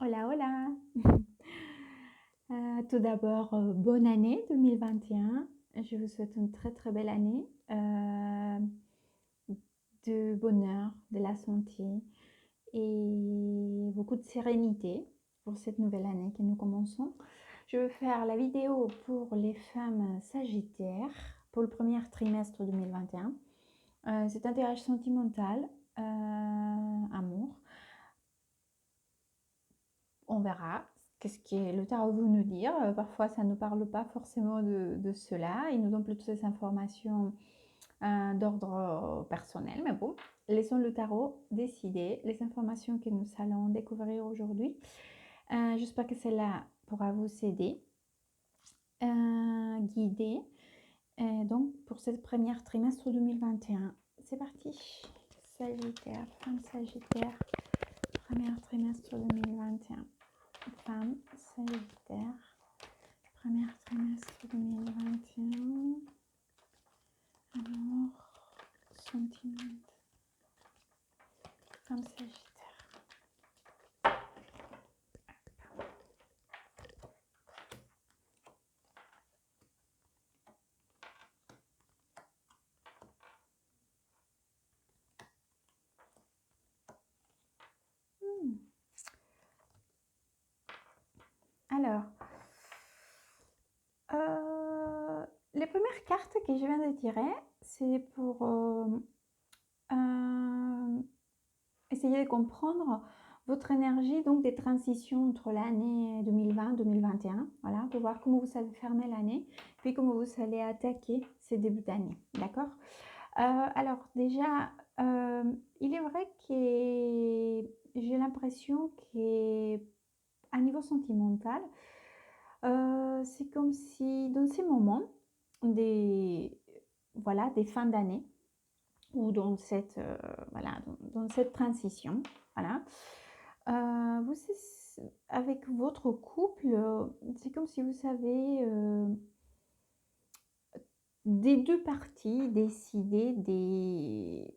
Hola, hola. Tout d'abord, bonne année 2021. Je vous souhaite une très très belle année, de bonheur, de la santé et beaucoup de sérénité pour cette nouvelle année que nous commençons. Je vais faire la vidéo pour les femmes sagittaires pour le premier trimestre 2021. C'est un tirage sentimental, amour. On verra qu'est-ce que le tarot veut nous dire. Parfois, ça ne nous parle pas forcément de cela. Il nous donne plutôt des informations d'ordre personnel. Mais bon, laissons le tarot décider les informations que nous allons découvrir aujourd'hui. J'espère que cela pourra vous aider, guider. Donc, pour ce premier trimestre 2021, c'est parti. Sagittaire, femme Sagittaire, premier trimestre 2021. Femme Sagittaire, premier trimestre 2021. Amour, sentiment. Femme Sagittaire. Alors, les premières cartes que je viens de tirer, c'est pour essayer de comprendre votre énergie, donc des transitions entre l'année 2020 et 2021. Voilà, pour voir comment vous allez fermer l'année, puis comment vous allez attaquer ces débuts d'année. D'accord? Alors, déjà, il est vrai que j'ai l'impression qu'à niveau sentimental, c'est comme si dans ces moments voilà, des fins d'année ou dans cette, voilà, dans cette transition, voilà, vous, avec votre couple, c'est comme si vous avez des deux parties décider de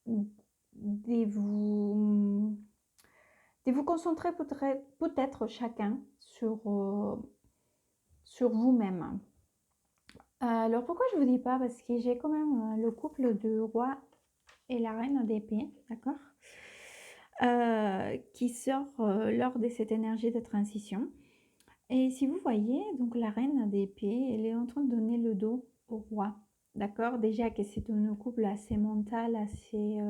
vous concentrer peut-être chacun sur vous-même. Alors pourquoi je ne vous dis pas? Parce que j'ai quand même le couple de roi et la reine d'épée, d'accord, qui sort lors de cette énergie de transition. Et si vous voyez, donc la reine d'épée, elle est en train de donner le dos au roi, d'accord. Déjà que c'est un couple assez mental, assez...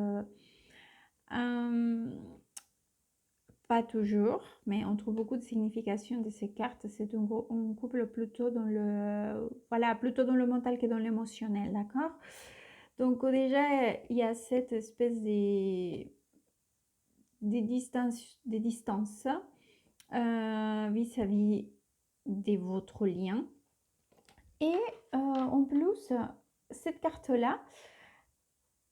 pas toujours, mais on trouve beaucoup de signification de ces cartes. C'est un couple plutôt dans le, voilà, plutôt dans le mental que dans l'émotionnel, d'accord. Donc déjà, il y a cette espèce des distances vis-à-vis de votre lien. Et en plus, cette carte-là,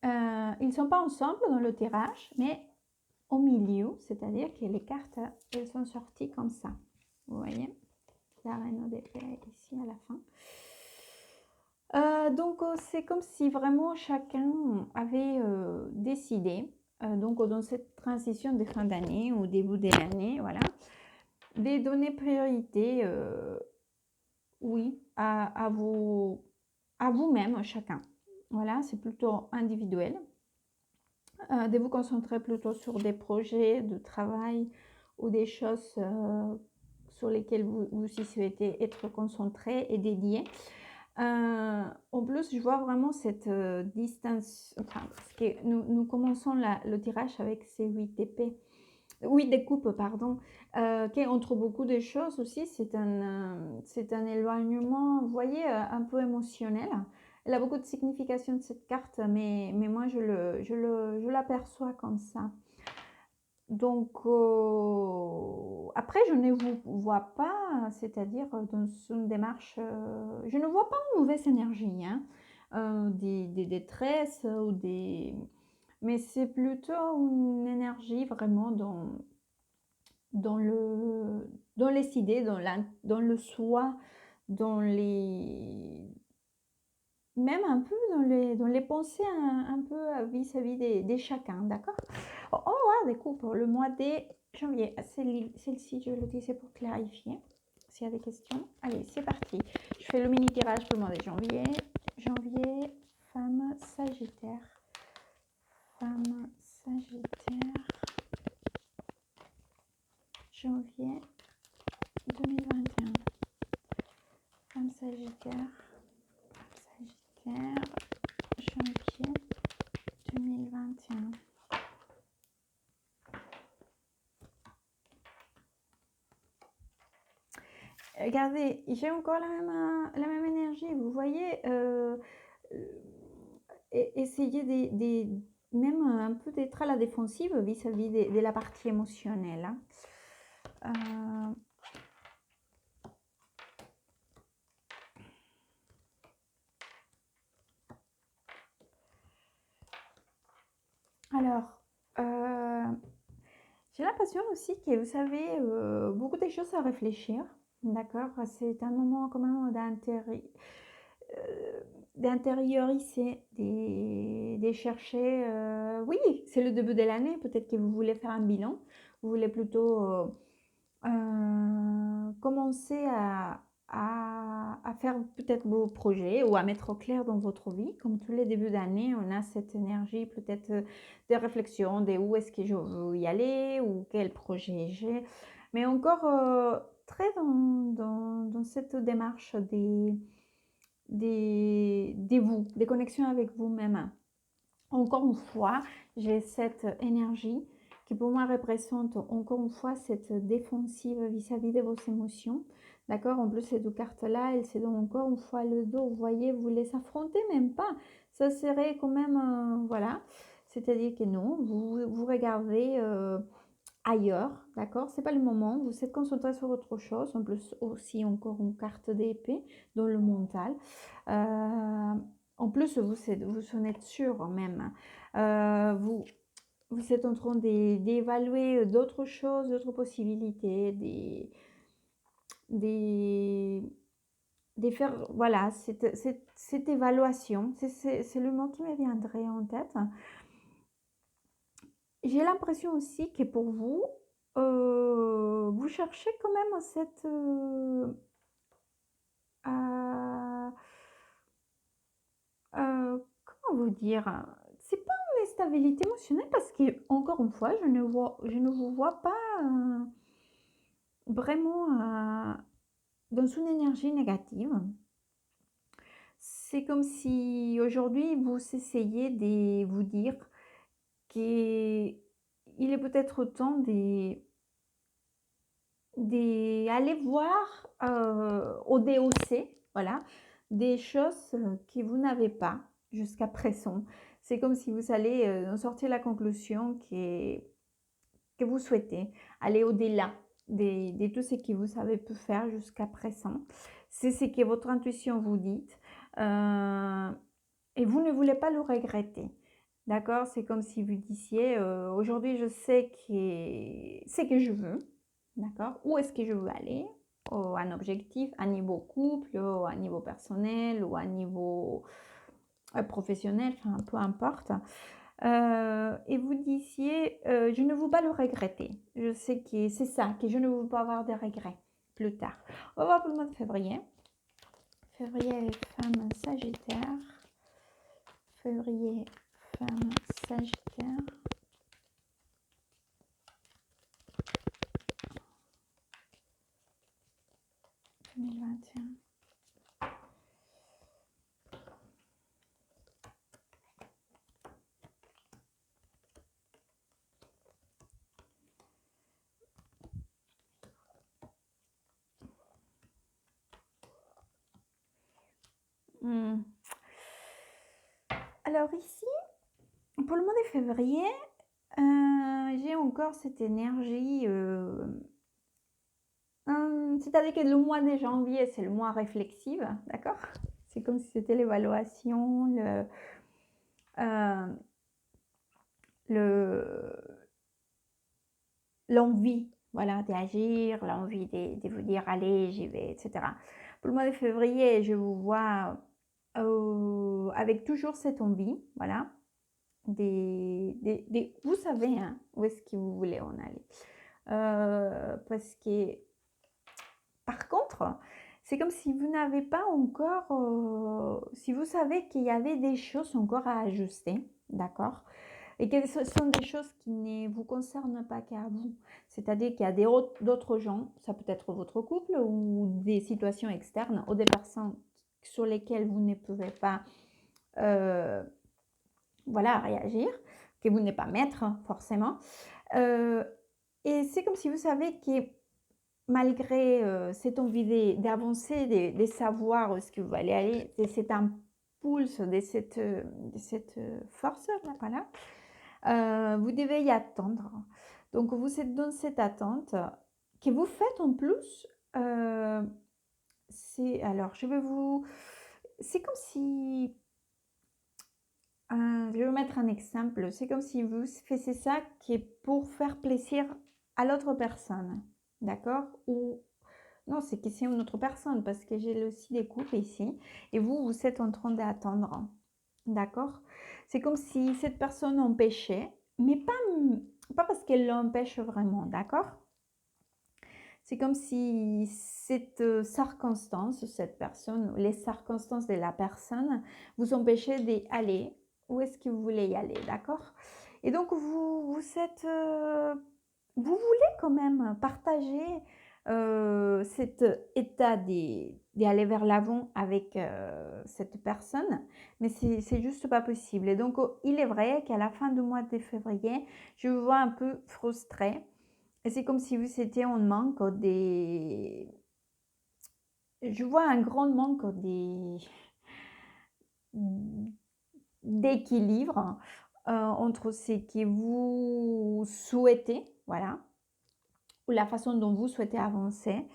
ils ne sont pas ensemble dans le tirage, mais au milieu, c'est-à-dire que les cartes, elles sont sorties comme ça. Vous voyez, la reine d'épée ici à la fin. Donc, c'est comme si vraiment chacun avait décidé, donc dans cette transition de fin d'année ou début de l'année, voilà, de donner priorité, oui, à vous-même, chacun. Voilà, c'est plutôt individuel. De vous concentrer plutôt sur des projets de travail ou des choses sur lesquelles vous souhaitez être concentré et dédié. En plus, je vois vraiment cette distance, enfin, parce que nous commençons le tirage avec ces 8 épées, 8 découpes, pardon, qui entre beaucoup de choses aussi, c'est un éloignement, vous voyez, un peu émotionnel. Elle a beaucoup de signification de cette carte, mais moi je l'aperçois comme ça. Donc, après, je ne vous vois pas, c'est-à-dire dans une démarche, je ne vois pas une mauvaise énergie, hein, des détresses ou des... Mais c'est plutôt une énergie vraiment dans les idées, dans le soi, dans les... Même un peu dans les pensées un peu vis-à-vis des chacun, d'accord. On va découvrir le mois de Janvier, celle-ci, je l'utilise pour clarifier. S'il y a des questions. Allez, c'est parti. Je fais le mini tirage pour le mois de janvier. Janvier, femme Sagittaire. Femme Sagittaire. Janvier 2021. Femme Sagittaire. Sagittaire. Janvier 2021. Regardez, j'ai encore la même énergie. Vous voyez, essayez même un peu d'être à la défensive vis-à-vis de la partie émotionnelle. Hein. Alors, j'ai l'impression aussi que vous savez beaucoup de choses à réfléchir. D'accord? C'est un moment quand même d'intérioriser, de chercher. Oui, c'est le début de l'année. Peut-être que vous voulez faire un bilan. Vous voulez plutôt commencer à faire peut-être vos projets ou à mettre au clair dans votre vie. Comme tous les débuts d'année, on a cette énergie peut-être de réflexion, de où est-ce que je veux y aller ou quel projet j'ai. Mais encore très dans cette démarche des connexions avec vous-même. Encore une fois, j'ai cette énergie qui pour moi représente encore une fois cette défensive vis-à-vis de vos émotions. D'accord? En plus, ces deux cartes-là, elles se donnent encore une fois le dos. Vous voyez, vous les affrontez même pas. Ça serait quand même, voilà. C'est-à-dire que non, vous regardez ailleurs, d'accord? C'est pas le moment. Vous êtes concentré sur autre chose. En plus, aussi encore une carte d'épée dans le mental. En plus, vous en êtes sûr même. Vous êtes en train d'évaluer d'autres choses, d'autres possibilités, de faire, voilà, cette évaluation. C'est le mot qui me viendrait en tête. J'ai l'impression aussi que pour vous, vous cherchez quand même cette... comment vous dire? C'est pas une stabilité émotionnelle parce que, encore une fois, je ne vous vois pas vraiment dans une énergie négative. C'est comme si aujourd'hui vous essayez de vous dire qu'il est peut-être temps d'aller voir au DOC, voilà, des choses que vous n'avez pas jusqu'à présent. C'est comme si vous allez en sortir la conclusion que vous souhaitez, aller au-delà de tout ce que vous avez pu faire jusqu'à présent. C'est ce que votre intuition vous dit et vous ne voulez pas le regretter. D'accord? C'est comme si vous disiez, aujourd'hui je sais ce que je veux. D'accord? Où est-ce que je veux aller? Un objectif, à niveau couple, à niveau personnel ou à niveau professionnel, enfin peu importe. Et vous disiez, je ne veux pas le regretter. Je sais que c'est ça, que je ne veux pas avoir de regrets plus tard. On va voir pour le mois de février. Février, femme Sagittaire. Février, femme Sagittaire. Alors ici, pour le mois de février, j'ai encore cette énergie. C'est-à-dire que le mois de janvier, c'est le mois réflexif, d'accord? C'est comme si c'était l'évaluation, l'envie, voilà, d'agir, l'envie de vous dire allez, j'y vais, etc. Pour le mois de février, je vous vois avec toujours cette envie, voilà, vous savez hein, où est-ce que vous voulez en aller. parce que, par contre, c'est comme si vous n'avez pas encore, si vous savez qu'il y avait des choses encore à ajuster, d'accord? Et que ce sont des choses qui ne vous concernent pas qu'à vous. C'est-à-dire qu'il y a d'autres gens, ça peut être votre couple ou des situations externes ou des personnes sur lesquelles vous ne pouvez pas euh, voilà, réagir, que vous n'êtes pas maître forcément. Euh, et c'est comme si vous savez que malgré cette envie d'avancer, de savoir où est-ce que vous allez aller, de cet impulse, de cette force, voilà, vous devez y attendre. Donc, vous êtes dans cette attente que vous faites en plus. Alors, c'est comme si, je vais vous mettre un exemple. C'est comme si vous faisiez ça qui est pour faire plaisir à l'autre personne, d'accord? Ou non, c'est que c'est une autre personne parce que j'ai aussi des couples ici et vous êtes en train d'attendre, d'accord? C'est comme si cette personne empêchait, mais pas parce qu'elle l'empêche vraiment, d'accord? C'est comme si cette circonstance, cette personne, les circonstances de la personne vous empêchaient d'aller où est-ce que vous voulez y aller, d'accord? Et donc vous voulez quand même partager cet état d'aller vers l'avant avec cette personne, mais c'est juste pas possible. Et donc, il est vrai qu'à la fin du mois de février, je vous vois un peu frustrée. Et c'est comme si vous étiez en manque des... Je vois un grand manque d'équilibre entre ce que vous souhaitez, voilà, ou la façon dont vous souhaitez avancer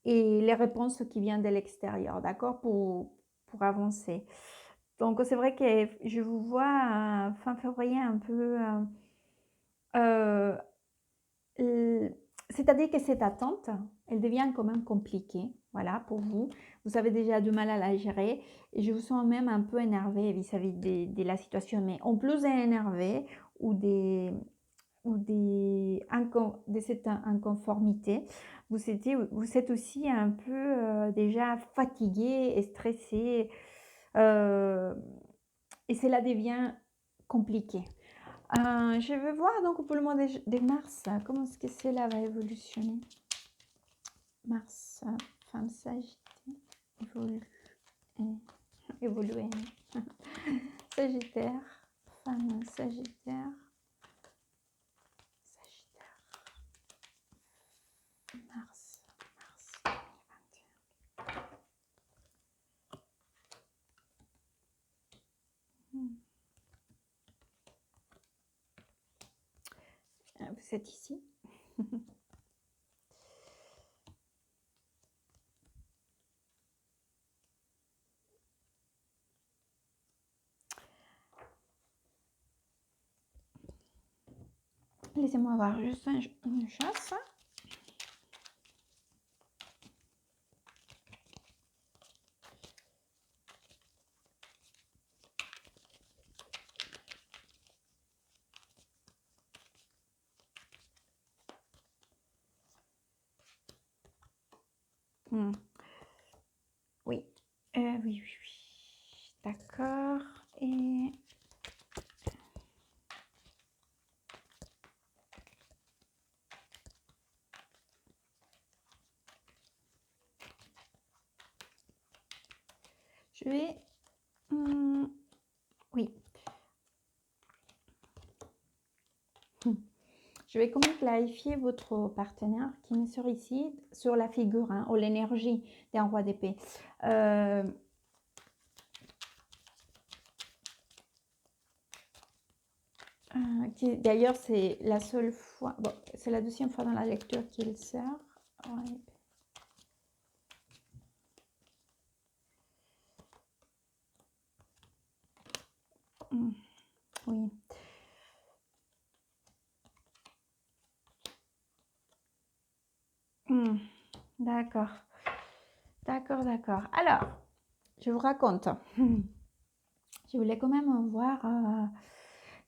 et les réponses qui viennent de l'extérieur, d'accord, pour avancer. Donc, c'est vrai que je vous vois fin février un peu... c'est-à-dire que cette attente, elle devient quand même compliquée, voilà, pour vous. Vous avez déjà du mal à la gérer et je vous sens même un peu énervé vis-à-vis de la situation. Mais en plus d'énervé ou de cette inconformité, vous êtes aussi un peu déjà fatigué et stressé euh, et cela devient compliqué. Je vais voir donc pour le mois de mars, comment est-ce que cela va évolutionner. Mars, femme Sagittaire, évoluer. Sagittaire, femme Sagittaire, mars, 2021. Vous êtes ici. Laissez-moi voir juste une chasse. Oui. Oui, oui, oui. D'accord. Et je vais... oui. Je vais quand même clarifier votre partenaire qui me sort ici sur la figure, hein, ou l'énergie d'un roi d'épée. D'ailleurs, c'est la seule fois, bon, c'est la deuxième fois dans la lecture qu'il sort. Ouais. Oui. D'accord. D'accord, d'accord. Alors, je vous raconte. Je voulais quand même voir,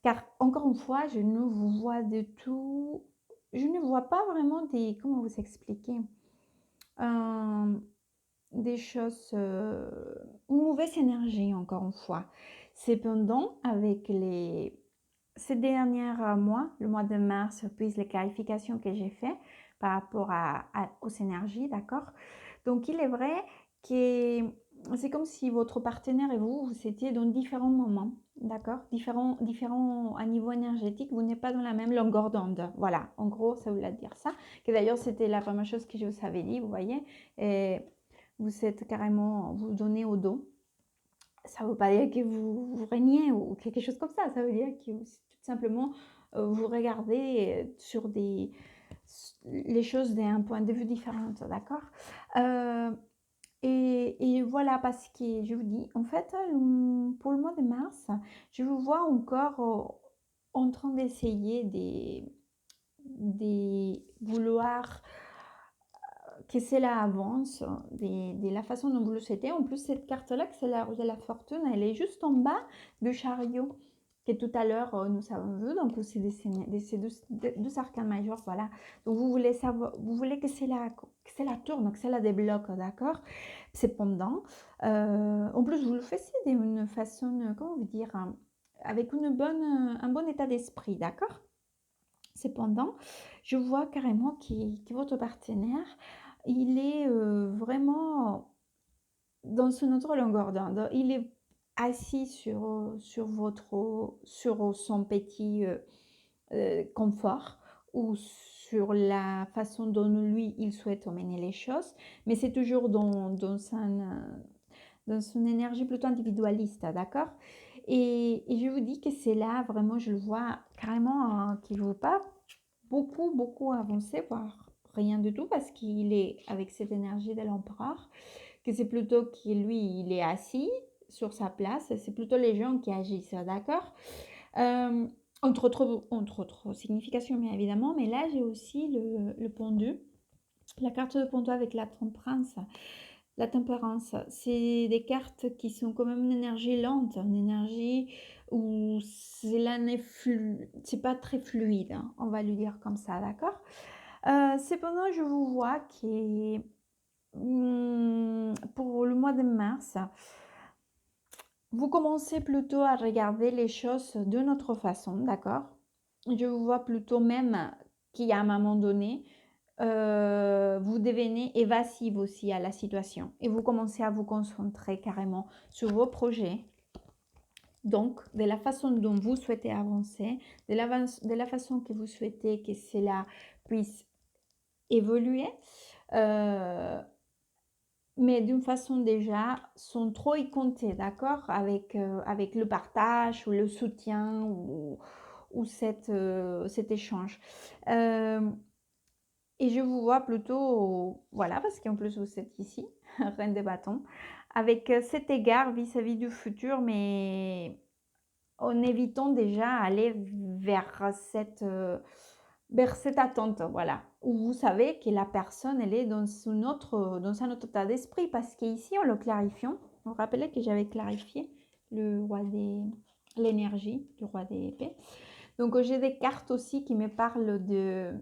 car encore une fois, je ne vous vois du tout je ne vois pas vraiment des, comment vous expliquer, euh, des choses, une mauvaise énergie, encore une fois. Cependant, avec ces derniers mois, le mois de mars, puis les clarifications que j'ai fait par rapport aux énergies, d'accord? Donc, il est vrai que c'est comme si votre partenaire et vous étiez dans différents moments, d'accord? Différents à niveau énergétique, vous n'êtes pas dans la même longueur d'onde. Voilà, en gros, ça voulait dire ça. Que d'ailleurs, c'était la première chose que je vous avais dit, vous voyez? Et vous êtes carrément, vous donnez au dos. Ça ne veut pas dire que vous régnez ou quelque chose comme ça. Ça veut dire que tout simplement, vous regardez sur les choses d'un point de vue différent, d'accord? Euh, et voilà, parce que je vous dis, en fait, pour le mois de mars, je vous vois encore en train d'essayer des vouloir que cela avance, de la façon dont vous le souhaitez. En plus, cette carte-là, que c'est la roue de la fortune, elle est juste en bas du chariot, que tout à l'heure, nous avons vu. Donc, c'est ces deux arcanes majeurs, voilà. Donc, vous voulez savoir, vous voulez que cela tourne, que cela débloque, d'accord? Cependant, en plus, vous le faites d'une façon, comment vous dire, avec un bon état d'esprit, d'accord? Cependant, je vois carrément que votre partenaire, il est vraiment dans une autre longueur d'onde. Il est assis sur son petit confort ou sur la façon dont lui, il souhaite emmener les choses, mais c'est toujours dans son énergie plutôt individualiste, d'accord? Et je vous dis que c'est là, vraiment, je le vois carrément qu'il ne veut pas beaucoup avancé, voire rien du tout, parce qu'il est avec cette énergie de l'empereur, que c'est plutôt que lui, il est assis sur sa place, c'est plutôt les gens qui agissent, d'accord? Euh, entre autres significations, bien évidemment, mais là, j'ai aussi le pendu, la carte de pendu avec la tempérance. La tempérance, c'est des cartes qui sont quand même une énergie lente, une énergie où c'est pas très fluide, hein, on va lui dire comme ça, d'accord? Cependant, je vous vois que pour le mois de mars, vous commencez plutôt à regarder les choses d'une autre façon, d'accord? Je vous vois plutôt même qu'à un moment donné, vous devenez évasive aussi à la situation et vous commencez à vous concentrer carrément sur vos projets. Donc, de la façon dont vous souhaitez avancer, de la façon que vous souhaitez que cela puisse évoluer, mais d'une façon déjà sans trop y compter, d'accord? Avec le partage ou le soutien ou cet échange. Et je vous vois plutôt, voilà, parce qu'en plus vous êtes ici, reine de bâton, avec cet égard vis-à-vis du futur, mais en évitant déjà aller vers cette attente, voilà, où vous savez que la personne, elle est dans un autre état d'esprit, parce qu'ici, en le clarifiant, vous vous rappelez que j'avais clarifié l'énergie du roi des épées. Donc, j'ai des cartes aussi qui me parlent de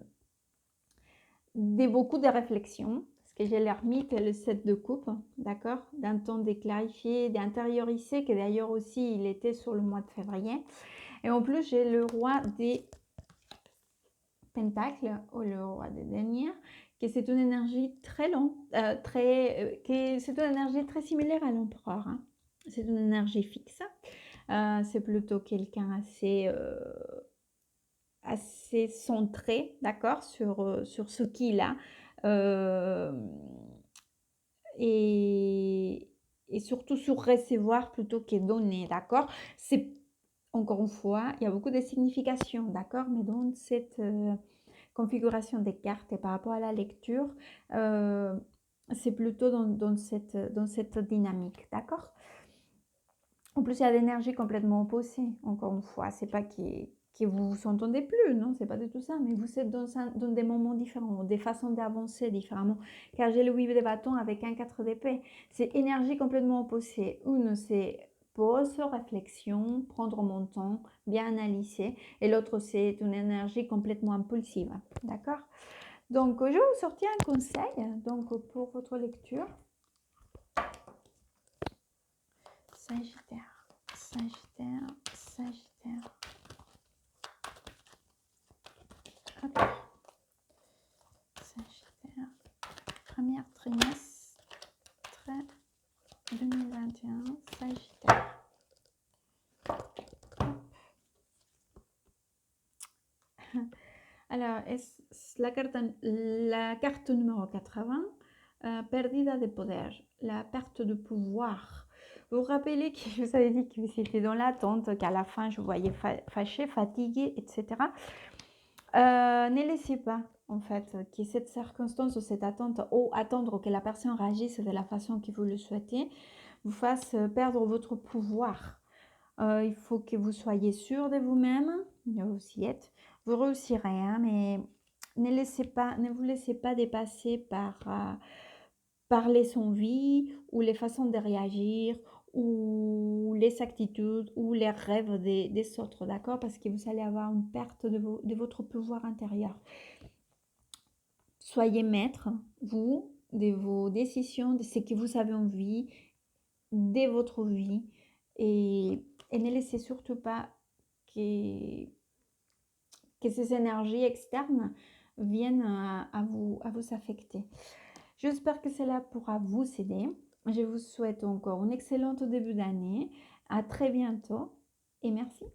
beaucoup de réflexions, parce que j'ai l'ermite et le 7 de coupe, d'accord, d'un temps de clarifier, d'intérioriser, que d'ailleurs aussi, il était sur le mois de février. Et en plus, j'ai le roi des Pentacles, ou le roi des deniers, que c'est une énergie très lente, c'est une énergie très similaire à l'empereur, hein. C'est une énergie fixe. C'est plutôt quelqu'un assez centré, d'accord, sur ce qu'il a. Euh, et, et surtout sur recevoir plutôt que donner, d'accord? C'est, encore une fois, il y a beaucoup de significations, d'accord? Mais dans cette configuration des cartes et par rapport à la lecture, c'est plutôt dans cette dynamique, d'accord? En plus, il y a l'énergie complètement opposée, encore une fois. C'est pas que vous vous entendez plus, non, c'est pas du tout ça, mais vous êtes dans des moments différents, des façons d'avancer différemment. Car j'ai le 8 de bâton avec un 4 d'épée. C'est énergie complètement opposée. Une, c'est pause, réflexion, prendre mon temps, bien analyser. Et l'autre, c'est une énergie complètement impulsive. D'accord? Donc, je vais vous sortir un conseil donc, pour votre lecture. Sagittaire, Sagittaire, Sagittaire. Hop. Sagittaire, premier trimestre 2021, Sagittaire. Hop. Alors, la carte numéro 80, perdida de poder, la perte de pouvoir. Vous vous rappelez que je vous avais dit que c'était dans l'attente, qu'à la fin je vous voyais fâché, fatigué, etc. Ne laissez pas, en fait, que cette circonstance ou cette attente, ou attendre que la personne réagisse de la façon que vous le souhaitez, vous fasse perdre votre pouvoir. Il faut que vous soyez sûr de vous-même, vous y êtes, vous réussirez, hein, mais ne vous laissez pas dépasser par les envies ou les façons de réagir ou les attitudes ou les rêves des autres, d'accord? Parce que vous allez avoir une perte de votre pouvoir intérieur. Soyez maître, vous, de vos décisions, de ce que vous avez envie, de votre vie et ne laissez surtout pas que ces énergies externes viennent à vous affecter. J'espère que cela pourra vous aider. Je vous souhaite encore un excellent début d'année. À très bientôt et merci.